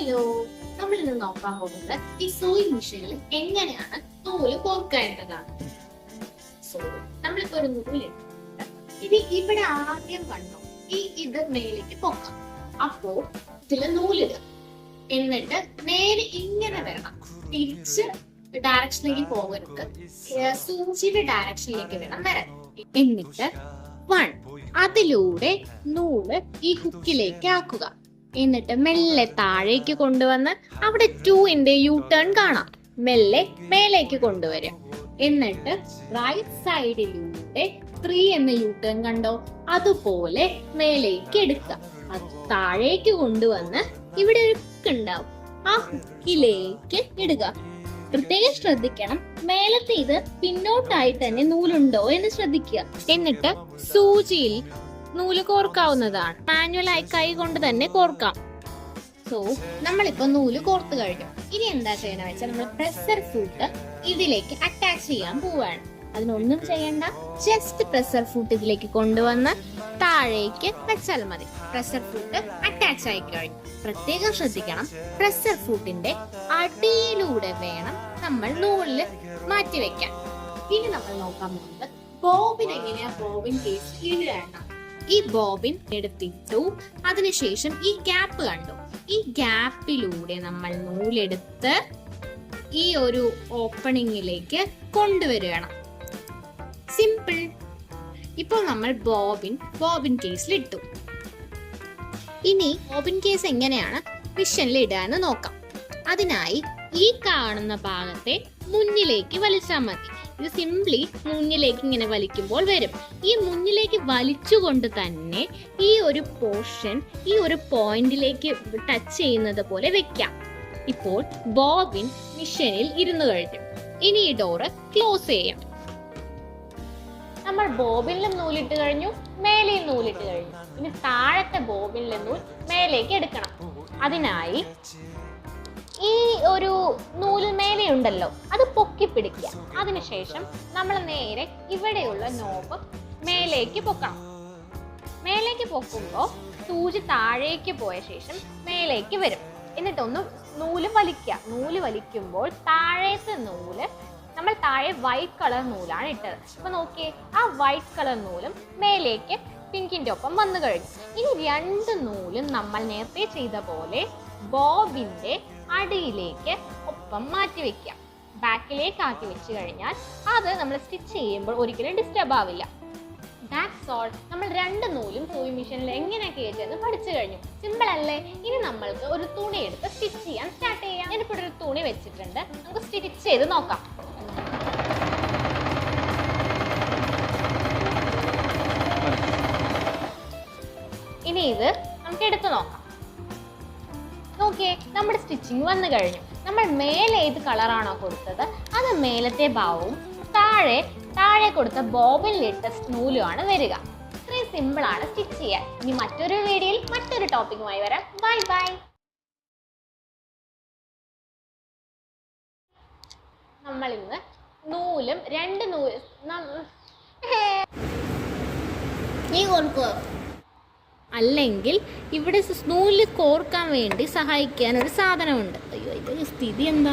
Hello, നമ്മൾ ഇന്ന് നോക്കാൻ പോകുന്നത് ഈ സൂയിങ് മെഷീനിൽ എങ്ങനെയാണ് നൂല് കോർക്കേണ്ടതാണ്. സോ നമ്മളിപ്പോ ഒരു നൂല് ഇത് ഇവിടെ ആദ്യം കണ്ടോ, ഇത് മേലേക്ക് പൊക്കാം. അപ്പോ ഇതില് നൂലിടുക, എന്നിട്ട് നേരെ ഇങ്ങനെ വരണം, തിരിച്ച് ഡയറക്ഷനിലേക്ക് പോകരുത്, സൂചിയുടെ ഡയറക്ഷനിലേക്ക് വേണം വരാൻ. എന്നിട്ട് 1 അതിലൂടെ നൂല് ഈ ഹുക്കിലേക്ക് ആക്കുക. എന്നിട്ട് മെല്ലെ താഴേക്ക് കൊണ്ടുവന്ന് അവിടെ 2ന്റെ യു ടേൺ കാണാം, മെല്ലെ മേലേക്ക് കൊണ്ടുവരും. എന്നിട്ട് റൈറ്റ് സൈഡിലൂടെ 3 എന്ന യു ടേൺ കണ്ടോ, അതുപോലെ മേലേക്ക് എടുക്കുക. അത് താഴേക്ക് കൊണ്ടുവന്ന് ഇവിടെ ഒരു ഹുക്ക് ഉണ്ടാവും, ആ ഹുക്കിലേക്ക് ഇടുക. പ്രത്യേകം ശ്രദ്ധിക്കണം, മേലത്തെ ഇത് പിന്നോട്ടായി തന്നെ നൂലുണ്ടോ എന്ന് ശ്രദ്ധിക്കുക. എന്നിട്ട് സൂചിയിൽ നൂല് കോർക്കാവുന്നതാണ്, മാനുവലായി കൈ കൊണ്ട് തന്നെ കോർക്കാം. സോ നമ്മളിപ്പോ നൂല് കോർത്ത് കഴിഞ്ഞു. ഇനി എന്താ ചെയ്യണ വെച്ചാൽ നമ്മൾ പ്രഷർ ഫൂട്ട് ഇതിലേക്ക് അറ്റാച്ച് ചെയ്യാൻ പോവാണ്. അതിനൊന്നും ചെയ്യണ്ട, ജസ്റ്റ് പ്രഷർ ഫൂട്ട് ഇതിലേക്ക് കൊണ്ടുവന്ന് താഴേക്ക് വെച്ചാൽ മതി. പ്രഷർ ഫൂട്ട് അറ്റാച്ച് ആയി കഴിഞ്ഞു. പ്രത്യേകം ശ്രദ്ധിക്കണം, പ്രഷർ ഫൂട്ടിന്റെ അടിയിലൂടെ വേണം നമ്മൾ നൂലില് മാറ്റി വെക്കാൻ. ഇനി നമ്മൾ നോക്കാൻ പോകുന്നത് ബോബിൻ എങ്ങനെയാ ബോബിൻ കേസ് ഇടുകയാണ്. ഈ ബോബിൻ എടുത്തിട്ടു, അതിനുശേഷം ഈ ഗ്യാപ്പ് കണ്ടു, ഈ ഗ്യാപ്പിലൂടെ നമ്മൾ നൂലെടുത്ത് ഈ ഒരു ഓപ്പണിങ്ങിലേക്ക് കൊണ്ടുവരികയാണ്. സിമ്പിൾ. ഇപ്പോൾ നമ്മൾ ബോബിൻ കേസിൽ ഇട്ടു. ഇനി ബോബിൻ കേസ് എങ്ങനെയാണ് മിഷനിൽ ഇടാന്ന് നോക്കാം. അതിനായി ഈ കാണുന്ന ഭാഗത്തെ മുന്നിലേക്ക് വലിച്ചാൽ മതി. ഇത് സിംപ്ലി മുന്നിലേക്ക് ഇങ്ങനെ വലിക്കുമ്പോൾ വരും. ഈ മുന്നിലേക്ക് വലിച്ചുകൊണ്ട് തന്നെ ഈ ഒരു പോർഷൻ ഈ ഒരു പോയിന്റിലേക്ക് ടച്ച് ചെയ്യുന്നത് പോലെ വെക്കാം. ഇപ്പോൾ ബോബിൻ മിഷനിൽ ഇരുന്നു കഴിഞ്ഞു. ഇനി ഈ ഡോറ് ക്ലോസ് ചെയ്യാം. നമ്മൾ ബോബിനിലും നൂലിട്ട് കഴിഞ്ഞു, മേലെയും നൂലിട്ട് കഴിഞ്ഞു. ഇനി താഴത്തെ ബോബിനിലെ നൂൽ മേലേക്ക് എടുക്കണം. അതിനായി ഈ ഒരു നൂല് മേലെ ഉണ്ടല്ലോ, അത് പൊക്കി പിടിക്കുക. അതിനുശേഷം നമ്മൾ നേരെ ഇവിടെയുള്ള നോബ് മേലേക്ക് പൊക്കണം. മേലേക്ക് പൊക്കുമ്പോൾ സൂചി താഴേക്ക് പോയ ശേഷം മേലേക്ക് വരും. എന്നിട്ടൊന്ന് നൂല് വലിക്കുക. നൂല് വലിക്കുമ്പോൾ താഴത്തെ നൂല്, നമ്മൾ താഴെ വൈറ്റ് കളർ നൂലാണ് ഇട്ടത്. അപ്പൊ നോക്കിയേ, ആ വൈറ്റ് കളർ നൂലും മേലേക്ക് പിങ്കിന്റെ ഒപ്പം വന്നു കഴിഞ്ഞു. ഇനി 2 നൂലും നമ്മൾ നേരത്തെ ചെയ്ത പോലെ ബോബിന്റെ അടിയിലേക്ക് ഒപ്പം മാറ്റി വെക്കാം. ബാക്കിലേക്ക് ആക്കി വെച്ച് കഴിഞ്ഞാൽ അത് നമ്മൾ സ്റ്റിച്ച് ചെയ്യുമ്പോൾ ഒരിക്കലും ഡിസ്റ്റർബ് ആവില്ല. That's all. നമ്മൾ 2 നൂലും സൂയിങ് മെഷീനിൽ എങ്ങനെ കയറ്റുമെന്ന് പഠിച്ചു കഴിഞ്ഞു. സിമ്പിൾ അല്ലേ? ഇനി നമ്മൾക്ക് ഒരു തുണി എടുത്ത് സ്റ്റിച്ച് ചെയ്യാൻ സ്റ്റാർട്ട് ചെയ്യാം. ഞാനിപ്പോൾ ഒരു തുണി വെച്ചിട്ടുണ്ട്, നമുക്ക് സ്റ്റിച്ച് ചെയ്ത് നോക്കാം. ഇനി ഇത് നമുക്ക് എടുത്തു നോക്കാം. നോക്കിയേ, നമ്മുടെ സ്റ്റിച്ചിങ് വന്നു കഴിഞ്ഞു. നമ്മൾ മേലെ ഏത് കളറാണോ കൊടുത്തത് അത് മേലത്തെ ഭാവവും താഴെ കൊടുത്ത ബോബിനിലിട്ട നൂലുമാണ് വരിക. ഇത്രയും സിമ്പിൾ ആണ് സ്റ്റിച്ച് ചെയ്യാൻ. ഇനി മറ്റൊരു വീഡിയോയിൽ മറ്റൊരു ടോപ്പിക്കുമായി വരാം. Bye bye. നമ്മൾ ഇന്ന് നൂലും 2 നൂല് നീ കൊടുക്കുക, അല്ലെങ്കിൽ ഇവിടെ നൂല് കോർക്കാൻ വേണ്ടി സഹായിക്കാൻ ഒരു സാധനമുണ്ട്. അയ്യോ, ഇത് സ്ഥിതി എന്താ?